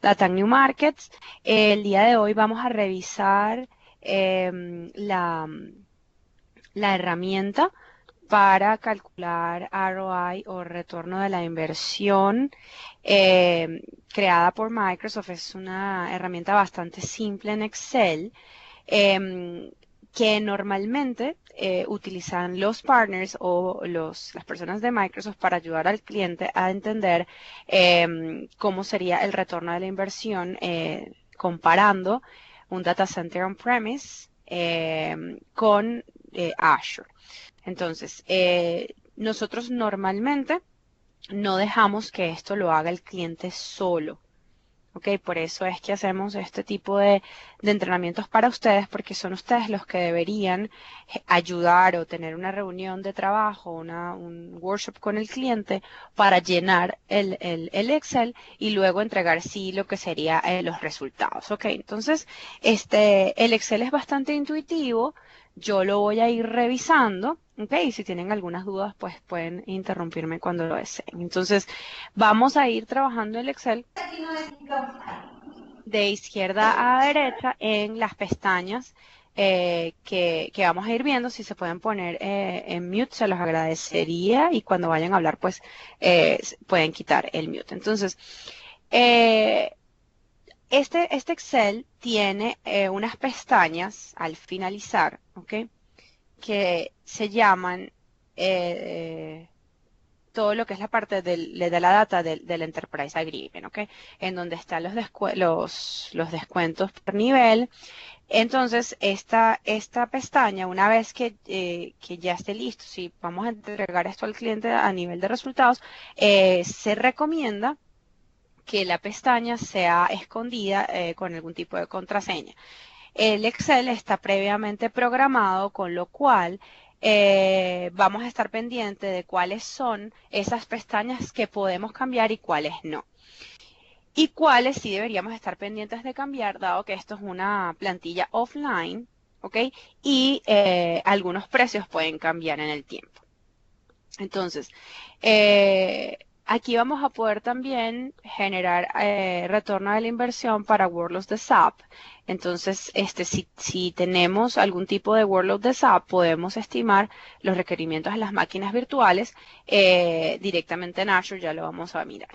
Data New Markets. El día de hoy vamos a revisar la herramienta para calcular ROI o retorno de la inversión creada por Microsoft. Es una herramienta bastante simple en Excel que normalmente utilizan los partners o las personas de Microsoft para ayudar al cliente a entender cómo sería el retorno de la inversión comparando un data center on-premise con Azure. Entonces, nosotros normalmente no dejamos que esto lo haga el cliente solo. ¿Ok? Por eso es que hacemos este tipo de entrenamientos para ustedes, porque son ustedes los que deberían ayudar o tener una reunión de trabajo, un workshop con el cliente para llenar el Excel y luego entregar sí lo que sería los resultados. ¿Ok? Entonces, el Excel es bastante intuitivo. Yo lo voy a ir revisando. ¿Ok? Y si tienen algunas dudas, pues pueden interrumpirme cuando lo deseen. Entonces, vamos a ir trabajando el Excel de izquierda a derecha en las pestañas que vamos a ir viendo. Si se pueden poner en mute, se los agradecería y cuando vayan a hablar, pues pueden quitar el mute. Entonces, eh, este Excel tiene unas pestañas al finalizar, ¿ok? Que se llaman todo lo que es la parte de la data del Enterprise Agreement, ¿ok? En donde están los descuentos por nivel. Entonces, esta pestaña, una vez que ya esté listo, si vamos a entregar esto al cliente a nivel de resultados, se recomienda que la pestaña sea escondida con algún tipo de contraseña. El Excel está previamente programado, con lo cual vamos a estar pendientes de cuáles son esas pestañas que podemos cambiar y cuáles no. Y cuáles sí deberíamos estar pendientes de cambiar, dado que esto es una plantilla offline, ¿ok? Y algunos precios pueden cambiar en el tiempo. Entonces, aquí vamos a poder también generar retorno de la inversión para workloads de SAP. Entonces, si tenemos algún tipo de workload de SAP, podemos estimar los requerimientos de las máquinas virtuales directamente en Azure, ya lo vamos a mirar.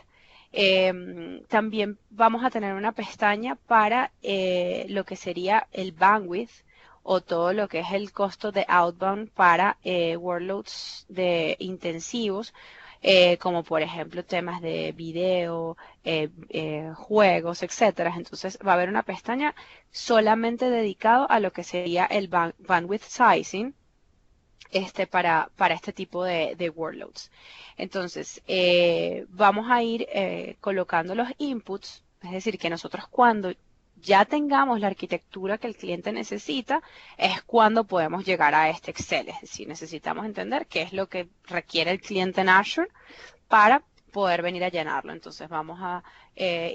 También vamos a tener una pestaña para lo que sería el bandwidth o todo lo que es el costo de outbound para workloads de intensivos, como por ejemplo temas de video, juegos, etcétera. Entonces va a haber una pestaña solamente dedicado a lo que sería el bandwidth sizing. Para este tipo de workloads. Entonces, vamos a ir colocando los inputs, es decir, que nosotros cuando ya tengamos la arquitectura que el cliente necesita, es cuando podemos llegar a este Excel. Es decir, necesitamos entender qué es lo que requiere el cliente en Azure para poder venir a llenarlo. Entonces vamos a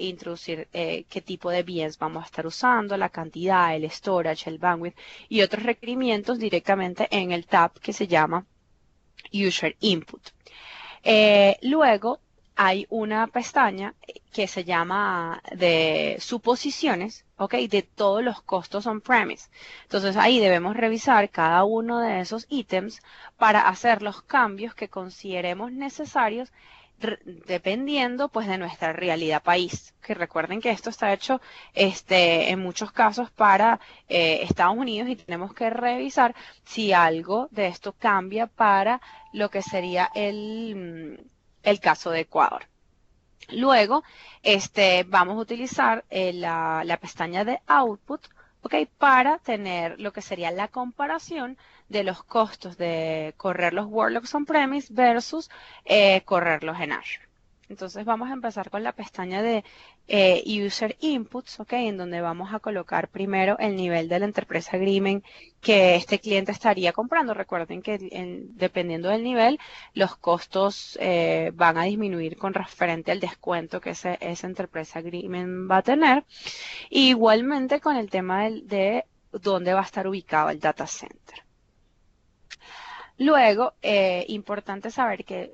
introducir qué tipo de bienes vamos a estar usando, la cantidad, el storage, el bandwidth y otros requerimientos directamente en el tab que se llama User Input. Luego hay una pestaña que se llama de suposiciones, ¿ok? De todos los costos on-premise. Entonces ahí debemos revisar cada uno de esos ítems para hacer los cambios que consideremos necesarios dependiendo pues de nuestra realidad país. Que recuerden que esto está hecho en muchos casos para Estados Unidos y tenemos que revisar si algo de esto cambia para lo que sería el caso de Ecuador. Luego, vamos a utilizar la pestaña de Output, ¿ok? Para tener lo que sería la comparación de los costos de correr los workloads on-premise versus correrlos en Azure. Entonces vamos a empezar con la pestaña de User Inputs, ¿ok? En donde vamos a colocar primero el nivel del Enterprise Agreement que este cliente estaría comprando. Recuerden que dependiendo del nivel, los costos van a disminuir con referente al descuento que ese Enterprise Agreement va a tener. Igualmente con el tema de dónde va a estar ubicado el data center. Luego, importante saber que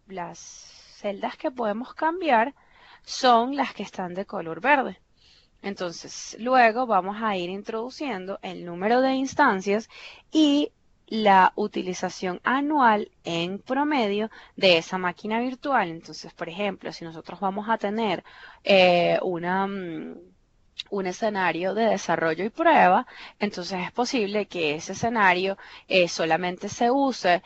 las celdas que podemos cambiar son las que están de color verde. Entonces, luego vamos a ir introduciendo el número de instancias y la utilización anual en promedio de esa máquina virtual. Entonces, por ejemplo, si nosotros vamos a tener un escenario de desarrollo y prueba, entonces es posible que ese escenario solamente se use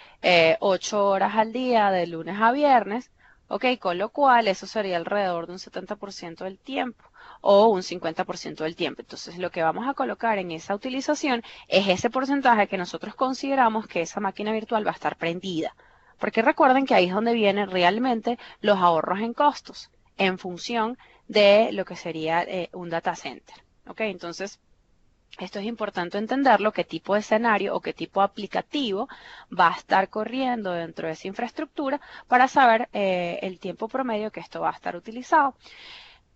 8 horas al día de lunes a viernes, ¿ok? Con lo cual eso sería alrededor de un 70% del tiempo o un 50% del tiempo. Entonces lo que vamos a colocar en esa utilización es ese porcentaje que nosotros consideramos que esa máquina virtual va a estar prendida. Porque recuerden que ahí es donde vienen realmente los ahorros en costos en función de lo que sería un data center. ¿Ok? Entonces, esto es importante entenderlo, qué tipo de escenario o qué tipo de aplicativo va a estar corriendo dentro de esa infraestructura para saber el tiempo promedio que esto va a estar utilizado.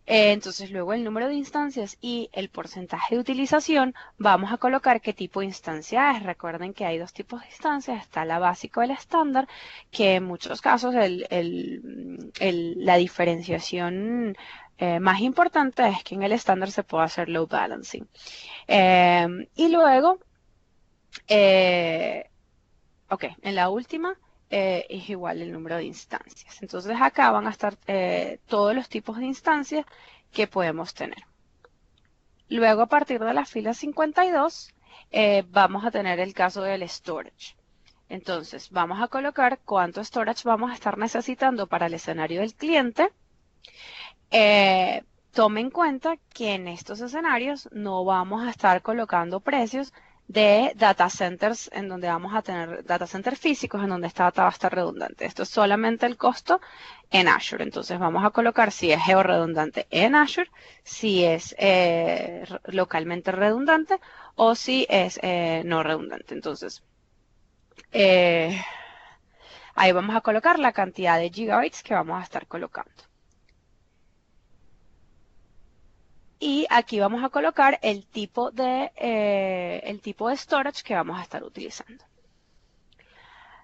Entonces, luego el número de instancias y el porcentaje de utilización, vamos a colocar qué tipo de instancia es. Recuerden que hay dos tipos de instancias, está la básica o el estándar, que en muchos casos la diferenciación más importante es que en el estándar se puede hacer load balancing. Y luego, eh, ok, en la última es igual el número de instancias. Entonces acá van a estar todos los tipos de instancias que podemos tener. Luego, a partir de la fila 52, vamos a tener el caso del storage. Entonces, vamos a colocar cuánto storage vamos a estar necesitando para el escenario del cliente. Tome en cuenta que en estos escenarios no vamos a estar colocando precios de data centers en donde vamos a tener data centers físicos en donde esta data va a estar redundante. Esto es solamente el costo en Azure. Entonces vamos a colocar si es georredundante en Azure, si es localmente redundante o si es no redundante. Entonces, eh, ahí vamos a colocar la cantidad de gigabytes que vamos a estar colocando. Y aquí vamos a colocar el tipo de storage que vamos a estar utilizando.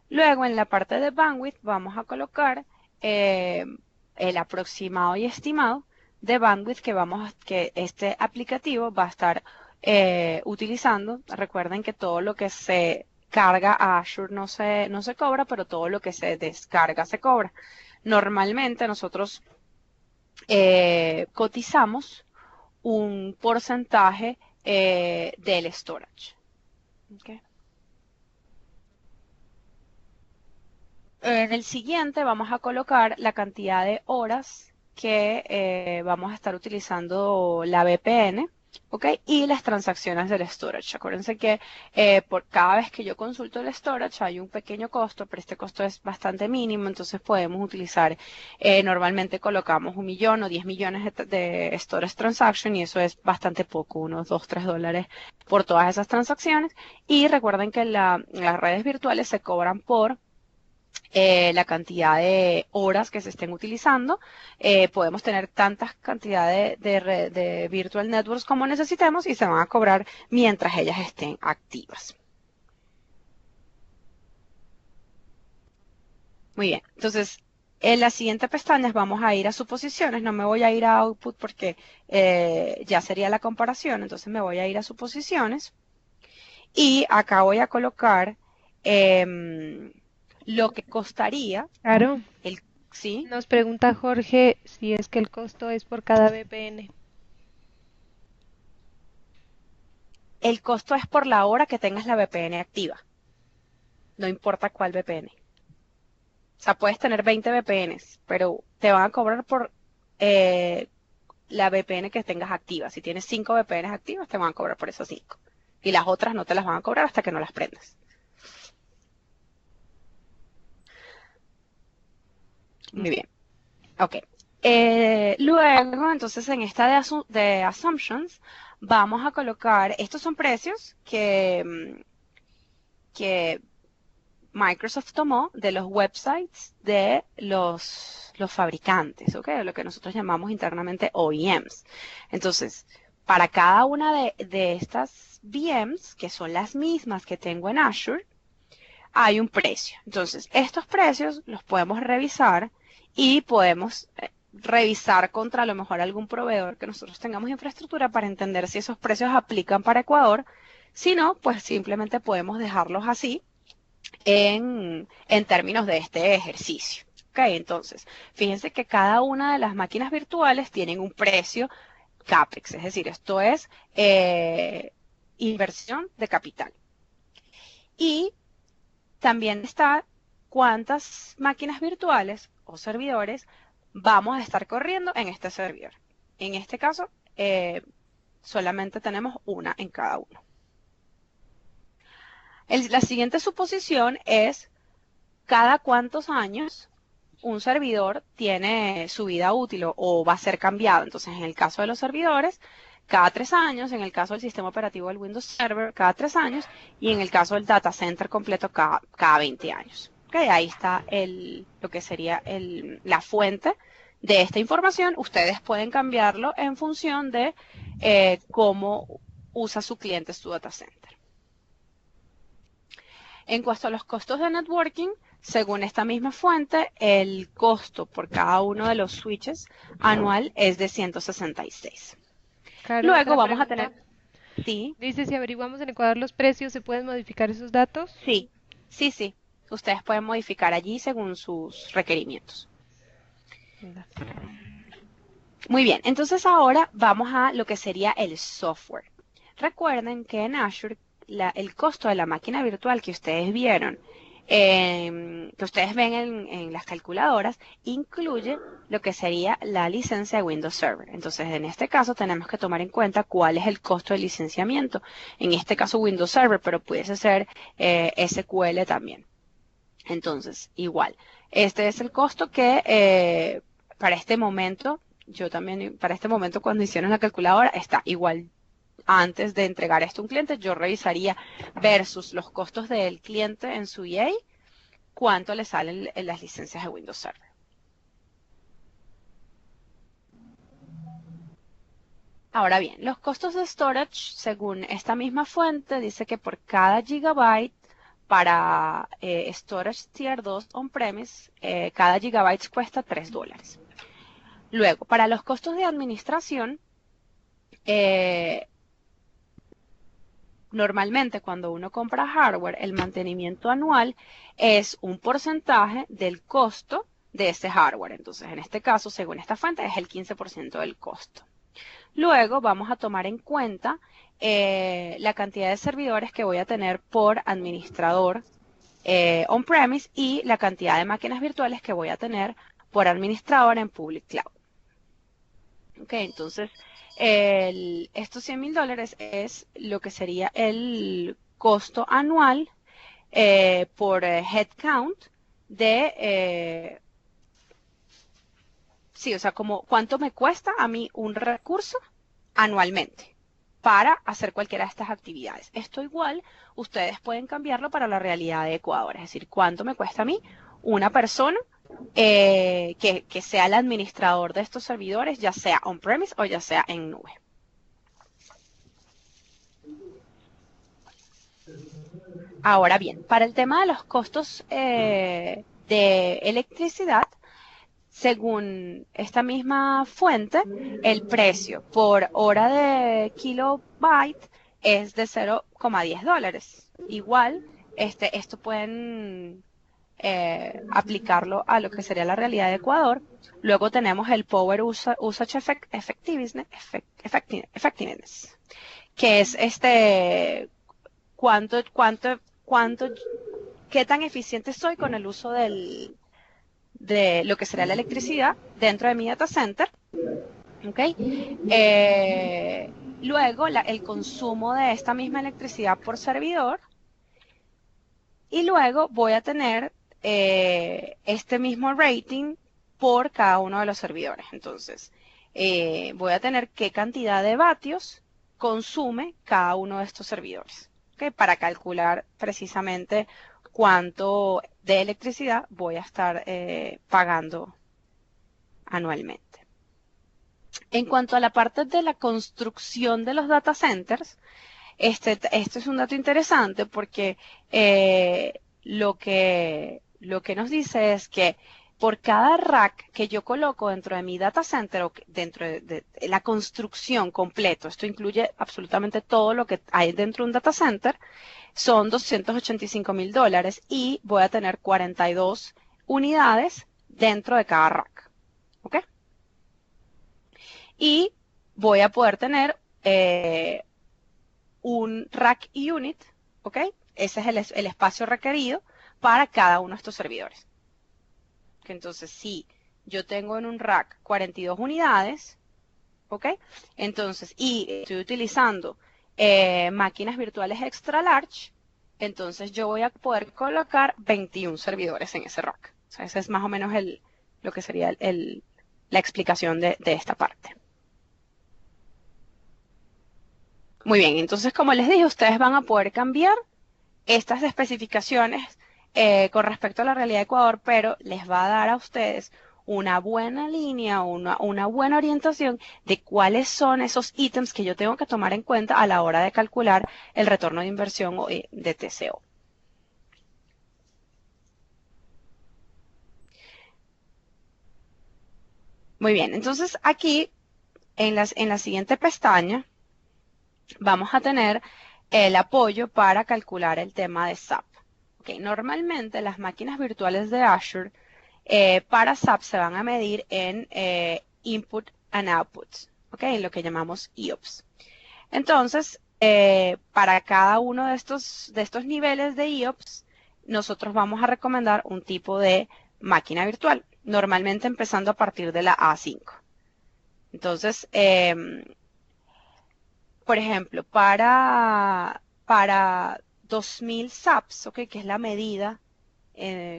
Luego en la parte de bandwidth vamos a colocar el aproximado y estimado de bandwidth que este aplicativo va a estar utilizando. Recuerden que todo lo que se carga a Azure no se cobra, pero todo lo que se descarga se cobra. Normalmente nosotros cotizamos un porcentaje del storage. Okay. En el siguiente vamos a colocar la cantidad de horas que vamos a estar utilizando la VPN, ¿ok? Y las transacciones del storage. Acuérdense que por cada vez que yo consulto el storage hay un pequeño costo, pero este costo es bastante mínimo, entonces podemos utilizar, normalmente colocamos 1 millón o 10 millones de storage transaction y eso es bastante poco, unos 2, 3 dólares por todas esas transacciones. Y recuerden que las redes virtuales se cobran por la cantidad de horas que se estén utilizando. Podemos tener tantas cantidades de virtual networks como necesitemos y se van a cobrar mientras ellas estén activas. Muy bien, entonces en las siguientes pestañas vamos a ir a suposiciones, no me voy a ir a output porque ya sería la comparación, entonces me voy a ir a suposiciones y acá voy a colocar lo que costaría Claro. ¿sí? Nos pregunta Jorge si es que el costo es por cada VPN. El costo es por la hora que tengas la VPN activa. No importa cuál VPN. O sea, puedes tener 20 VPNs, pero te van a cobrar por la VPN que tengas activa. Si tienes 5 VPNs activas, te van a cobrar por esas 5. Y las otras no te las van a cobrar hasta que no las prendas. Muy bien. Ok. Luego, entonces, en esta de Assumptions, vamos a colocar, estos son precios que Microsoft tomó de los websites de los fabricantes, ¿ok? Lo que nosotros llamamos internamente OEMs. Entonces, para cada una de estas VMs, que son las mismas que tengo en Azure, hay un precio. Entonces, estos precios los podemos revisar y podemos revisar contra a lo mejor algún proveedor que nosotros tengamos infraestructura para entender si esos precios aplican para Ecuador. Si no, pues simplemente podemos dejarlos así en términos de este ejercicio. Ok, entonces, fíjense que cada una de las máquinas virtuales tienen un precio CAPEX, es decir, esto es inversión de capital. Y también está cuántas máquinas virtuales o servidores vamos a estar corriendo en este servidor. En este caso, solamente tenemos una en cada uno. La siguiente suposición es cada cuántos años un servidor tiene su vida útil o va a ser cambiado. Entonces, en el caso de los servidores, cada 3 años, en el caso del sistema operativo del Windows Server, cada 3 años, y en el caso del data center completo, cada 20 años. Okay, ahí está lo que sería la fuente de esta información. Ustedes pueden cambiarlo en función de cómo usa su cliente su data center. En cuanto a los costos de networking, según esta misma fuente, el costo por cada uno de los switches anual es de 166. Caro, Luego otra vamos a pregunta. tener, sí, Dice, si averiguamos en Ecuador los precios, ¿se pueden modificar esos datos? sí, sí, sí. Ustedes pueden modificar allí según sus requerimientos. Da. Muy bien, entonces ahora vamos a lo que sería el software. Recuerden que en Azure el costo de la máquina virtual que ustedes vieron, que ustedes ven en las calculadoras, incluye lo que sería la licencia de Windows Server. Entonces, en este caso tenemos que tomar en cuenta cuál es el costo de licenciamiento. En este caso Windows Server, pero pudiese ser SQL también. Entonces, igual, este es el costo que para este momento, yo también, para este momento cuando hicieron la calculadora, está igual. Antes de entregar esto a un cliente, yo revisaría versus los costos del cliente en su EA, cuánto le salen las licencias de Windows Server. Ahora bien, los costos de storage, según esta misma fuente, dice que por cada gigabyte para storage tier 2 on-premise, cada gigabyte cuesta $3. Luego, para los costos de administración, normalmente cuando uno compra hardware, el mantenimiento anual es un porcentaje del costo de ese hardware. Entonces, en este caso, según esta fuente, es el 15% del costo. Luego vamos a tomar en cuenta la cantidad de servidores que voy a tener por administrador on-premise y la cantidad de máquinas virtuales que voy a tener por administrador en public cloud. Ok, entonces estos $100,000 es lo que sería el costo anual por headcount de, sí, o sea, como cuánto me cuesta a mí un recurso anualmente para hacer cualquiera de estas actividades. Esto igual, ustedes pueden cambiarlo para la realidad de Ecuador, es decir, cuánto me cuesta a mí una persona que sea el administrador de estos servidores, ya sea on-premise o ya sea en nube. Ahora bien, para el tema de los costos de electricidad, según esta misma fuente, el precio por hora de kilobyte es de $0,10. Igual, esto pueden aplicarlo a lo que sería la realidad de Ecuador. Luego tenemos el Power Usage Effectiveness, que es qué tan eficiente soy con el uso de lo que será la electricidad dentro de mi data center. ¿Okay? Luego, el consumo de esta misma electricidad por servidor. Y luego voy a tener este mismo rating por cada uno de los servidores. Entonces, voy a tener qué cantidad de vatios consume cada uno de estos servidores, ¿okay? Para calcular precisamente cuánto de electricidad voy a estar pagando anualmente. En cuanto a la parte de la construcción de los data centers, este es un dato interesante porque lo que nos dice es que por cada rack que yo coloco dentro de mi data center o dentro de la construcción completo, esto incluye absolutamente todo lo que hay dentro de un data center, son $285.000 y voy a tener 42 unidades dentro de cada rack. ¿Ok? Y voy a poder tener un rack unit, ¿ok? Ese es el espacio requerido para cada uno de estos servidores. Que entonces, si yo tengo en un rack 42 unidades, ¿ok? Entonces, y estoy utilizando máquinas virtuales extra large, entonces yo voy a poder colocar 21 servidores en ese rack. O sea, ese es más o menos lo que sería la explicación de esta parte. Muy bien, entonces como les dije, ustedes van a poder cambiar estas especificaciones con respecto a la realidad de Ecuador, pero les va a dar a ustedes una buena línea, una buena orientación de cuáles son esos ítems que yo tengo que tomar en cuenta a la hora de calcular el retorno de inversión de TCO. Muy bien, entonces aquí en la siguiente pestaña vamos a tener el apoyo para calcular el tema de SAP. Okay, normalmente las máquinas virtuales de Azure para SAP se van a medir en Input and Output, okay, en lo que llamamos IOPS. Entonces, para cada uno de estos niveles de IOPS, nosotros vamos a recomendar un tipo de máquina virtual, normalmente empezando a partir de la A5. Entonces, por ejemplo, para 2000 SAPs, okay, que es la medida,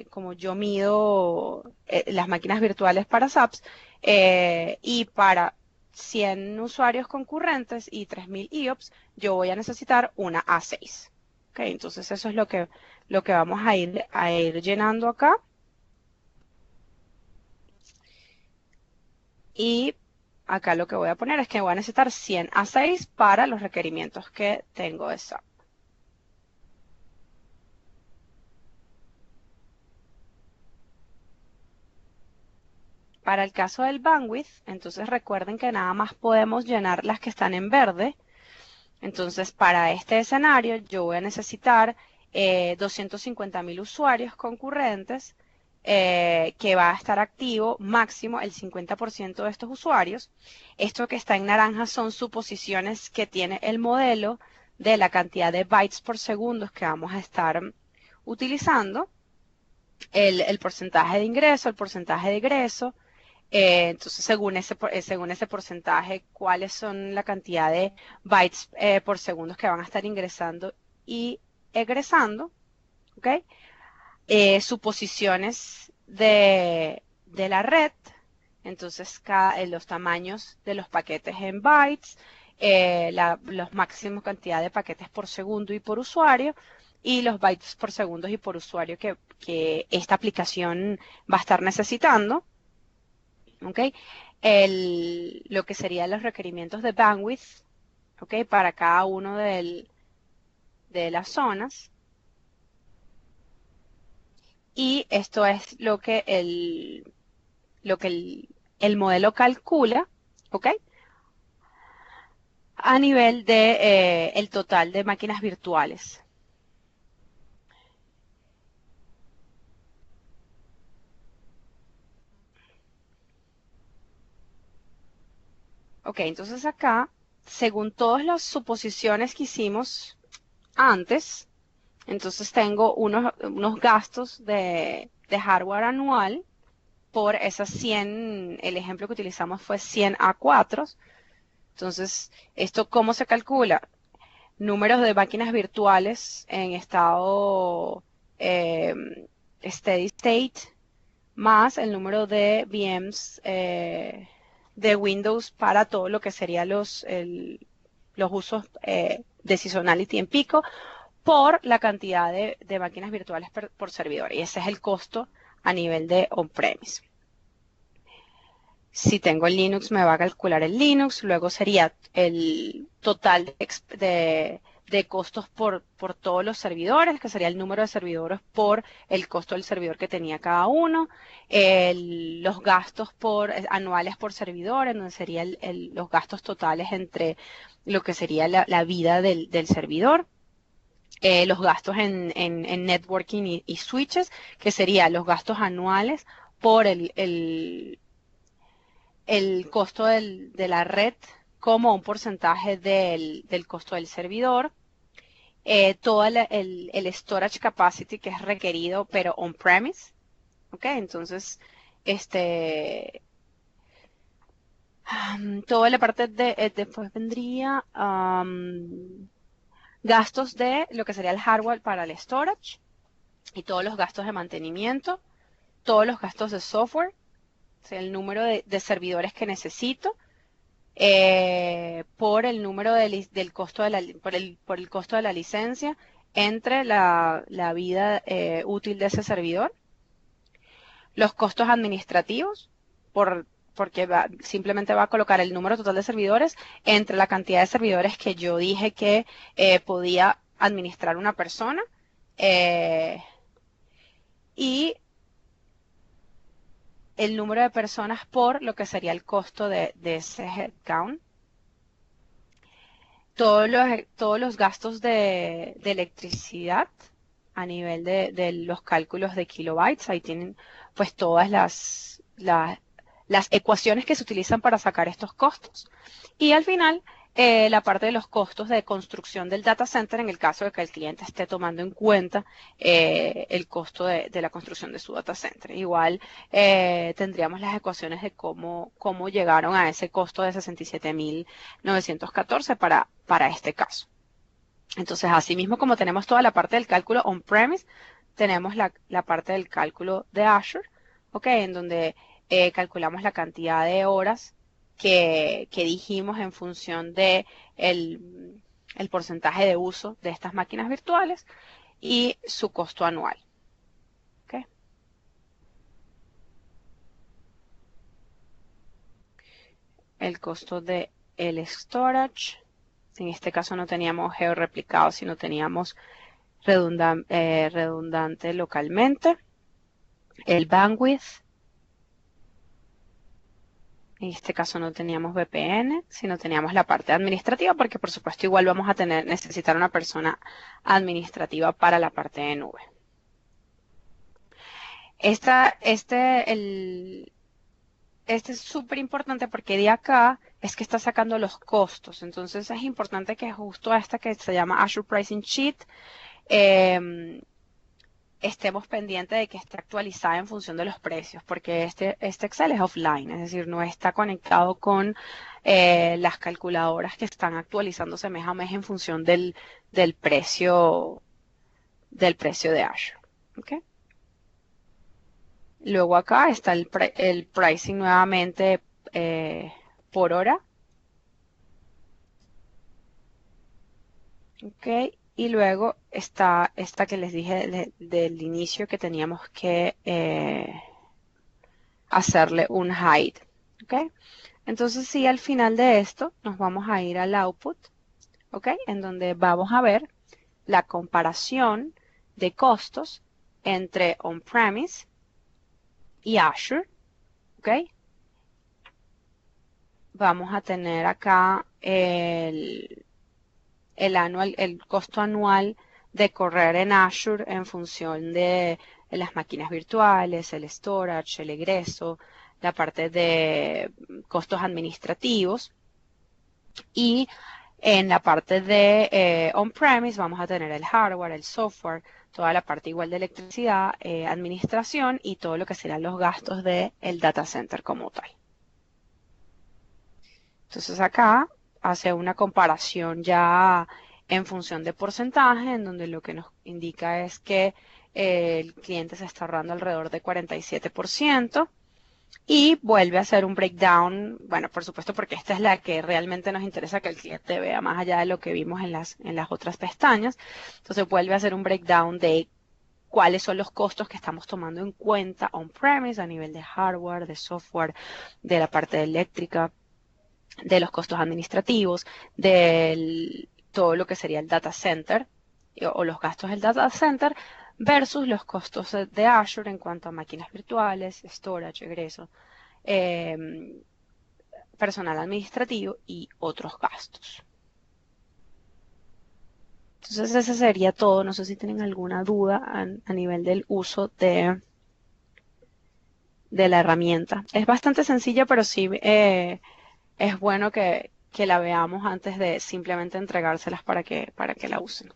como yo mido las máquinas virtuales para SAPs, y para 100 usuarios concurrentes y 3000 IOPS, yo voy a necesitar una A6. Okay, entonces eso es lo que vamos a ir llenando acá. Y acá lo que voy a poner es que voy a necesitar 100 A6 para los requerimientos que tengo de SAP. Para el caso del bandwidth, entonces recuerden que nada más podemos llenar las que están en verde. Entonces, para este escenario, yo voy a necesitar 250.000 usuarios concurrentes, que va a estar activo máximo el 50% de estos usuarios. Esto que está en naranja son suposiciones que tiene el modelo de la cantidad de bytes por segundo que vamos a estar utilizando, el porcentaje de ingreso, el porcentaje de egreso. Entonces, según ese porcentaje, cuáles son la cantidad de bytes por segundo que van a estar ingresando y egresando, ¿ok? Suposiciones de la red, entonces los tamaños de los paquetes en bytes, los máximos cantidad de paquetes por segundo y por usuario, y los bytes por segundo y por usuario que esta aplicación va a estar necesitando. ¿Ok? Lo que serían los requerimientos de bandwidth, ¿ok? Para cada uno de las zonas. Y esto es lo que el modelo calcula, ¿ok? A nivel de el total de máquinas virtuales. Ok, entonces acá, según todas las suposiciones que hicimos antes, entonces tengo unos gastos de hardware anual por esas 100, el ejemplo que utilizamos fue 100 A4. Entonces, ¿esto cómo se calcula? Números de máquinas virtuales en estado steady state más el número de VMs de Windows para todo lo que sería los usos de seasonality en pico por la cantidad de máquinas virtuales por servidor. Y ese es el costo a nivel de on-premise. Si tengo el Linux, me va a calcular el Linux. Luego sería el total de de costos por todos los servidores, que sería el número de servidores por el costo del servidor que tenía cada uno, los gastos anuales por servidor, en donde serían los gastos totales entre lo que sería la vida del servidor. Los gastos en networking y switches, que serían los gastos anuales por el costo de la red como un porcentaje del costo del servidor. Todo el storage capacity que es requerido, pero on-premise. ¿Ok? Entonces, toda la parte después vendría gastos de lo que sería el hardware para el storage y todos los gastos de mantenimiento, todos los gastos de software, o sea, el número de servidores que necesito, por el número del costo por el costo de la licencia entre la vida útil de ese servidor, los costos administrativos, porque simplemente va a colocar el número total de servidores entre la cantidad de servidores que yo dije que podía administrar una persona, y el número de personas por lo que sería el costo de ese headcount. Todos los gastos de electricidad a nivel de los cálculos de kilobytes. Ahí tienen pues todas las ecuaciones que se utilizan para sacar estos costos. Y al final, la parte de los costos de construcción del data center en el caso de que el cliente esté tomando en cuenta el costo de la construcción de su data center. Igual tendríamos las ecuaciones de cómo llegaron a ese costo de 67.914 para este caso. Entonces, asimismo como tenemos toda la parte del cálculo on-premise, tenemos la parte del cálculo de Azure, ¿ok? En donde calculamos la cantidad de horas que dijimos en función de el porcentaje de uso de estas máquinas virtuales y su costo anual. ¿Ok? El costo de el storage. En este caso no teníamos georreplicado, sino teníamos redundante localmente. El bandwidth. En este caso no teníamos VPN, sino teníamos la parte administrativa, porque por supuesto igual vamos a necesitar una persona administrativa para la parte de nube. Este es súper importante porque de acá es que está sacando los costos. Entonces es importante que justo esta que se llama Azure Pricing Sheet, estemos pendientes de que esté actualizada en función de los precios, porque este Excel es offline, es decir, no está conectado con las calculadoras que están actualizándose mes a mes en función del precio de Azure. ¿Okay? Luego acá está el pricing nuevamente por hora. ¿Ok? Y luego está esta que les dije del inicio, que teníamos que hacerle un hide. ¿Ok? Entonces, sí, al final de esto nos vamos a ir al output, ¿ok? En donde vamos a ver la comparación de costos entre on-premise y Azure, ¿ok? Vamos a tener acá el costo anual de correr en Azure en función de las máquinas virtuales, el storage, el egreso, la parte de costos administrativos, y en la parte de on-premise vamos a tener el hardware, el software, toda la parte igual de electricidad, administración y todo lo que serán los gastos del data center como tal. Entonces acá hace una comparación ya en función de porcentaje, en donde lo que nos indica es que el cliente se está ahorrando alrededor de 47%, y vuelve a hacer un breakdown, bueno, por supuesto, porque esta es la que realmente nos interesa que el cliente vea más allá de lo que vimos en las otras pestañas. Entonces vuelve a hacer un breakdown de cuáles son los costos que estamos tomando en cuenta on-premise a nivel de hardware, de software, de la parte eléctrica, de los costos administrativos, del todo lo que sería el data center o los gastos del data center versus los costos de Azure en cuanto a máquinas virtuales, storage, egreso, em, personal administrativo y otros gastos. Entonces ese sería todo. No sé si tienen alguna duda a nivel del uso de la herramienta. Es bastante sencilla, pero sí es bueno que la veamos antes de simplemente entregárselas para que la usen.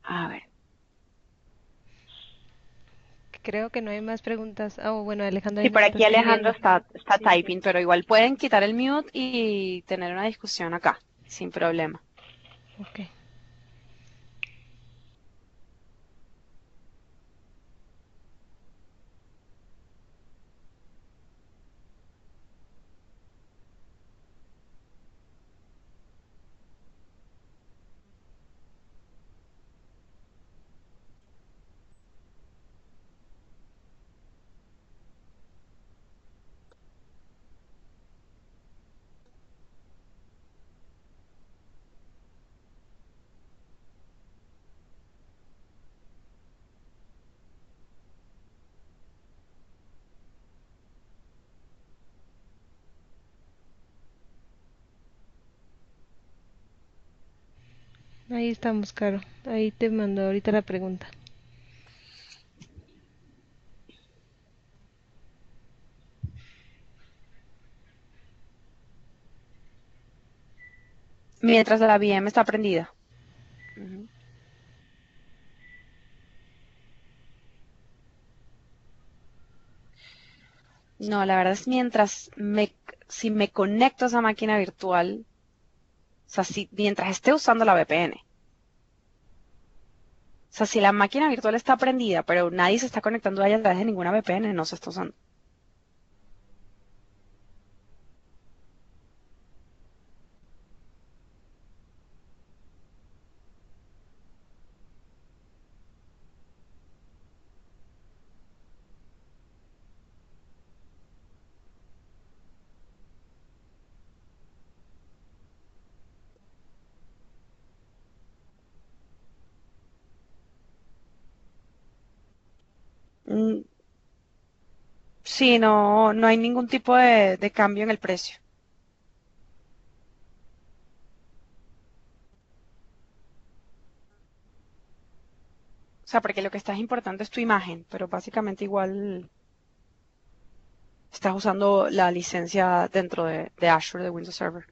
A ver. Creo que no hay más preguntas. Oh, bueno, Alejandro ahí Sí, nos por está aquí Alejandro escribiendo. está Sí. typing, pero igual pueden quitar el mute y tener una discusión acá, sin problema. Ok. Ahí estamos, Caro. Ahí te mando ahorita la pregunta. Mientras la VM está prendida. Ujú. No, la verdad es si me conecto a esa máquina virtual, o sea, mientras esté usando la VPN. O sea, si la máquina virtual está prendida, pero nadie se está conectando a ella a través de ninguna VPN, no se está usando. Mm, sí, no hay ningún tipo de cambio en el precio. O sea, porque lo que está es importante es tu imagen, pero básicamente igual estás usando la licencia dentro de Azure de Windows Server.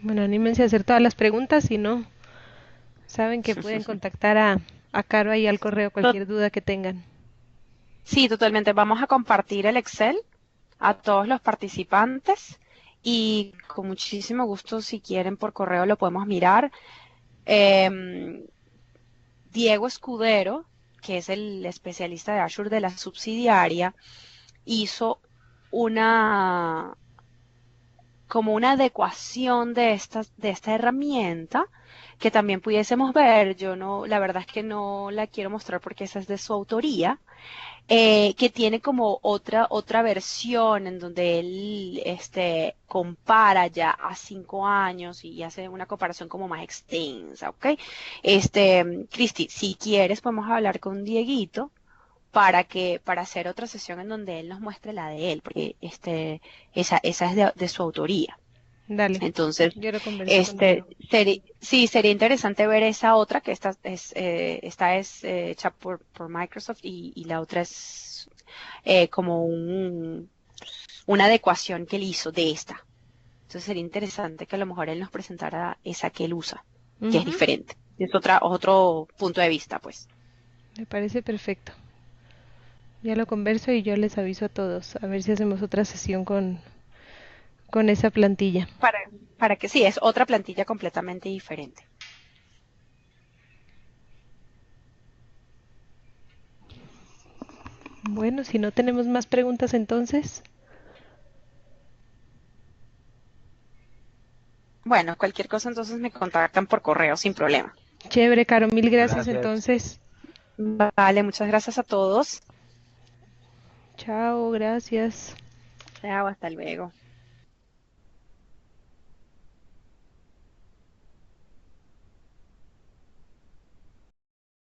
Bueno, anímense a hacer todas las preguntas, si no, saben que pueden contactar a Caro ahí al correo To- cualquier duda que tengan. Sí, totalmente. Vamos a compartir el Excel a todos los participantes y con muchísimo gusto, si quieren por correo, lo podemos mirar. Em, Diego Escudero, que es el especialista de Azure de la subsidiaria, hizo una como una adecuación de esta herramienta que también pudiésemos ver. Yo no, la verdad es que no la quiero mostrar porque esa es de su autoría, que tiene como otra versión en donde él compara ya a 5 años y hace una comparación como más extensa, ¿ok? Cristi, si quieres podemos hablar con Dieguito para hacer otra sesión en donde él nos muestre la de él, porque esa es de su autoría. Dale, Entonces, yo lo converso con Diego. sí, sería interesante ver esa otra, que esta es hecha por Microsoft y la otra es como una adecuación que él hizo de esta. Entonces sería interesante que a lo mejor él nos presentara esa que él usa, que es Ujú, diferente. Es otro punto de vista, pues. me parece perfecto. Ya lo converso y yo les aviso a todos, a ver si hacemos otra sesión con esa plantilla. Para, para que sí, es otra plantilla completamente diferente. Bueno, si no tenemos más preguntas entonces, Bueno, cualquier cosa entonces me contactan por correo sin problema. chévere, Caro, mil gracias Gracias. entonces. Vale, muchas gracias a todos. Chao, gracias. Chao, hasta luego.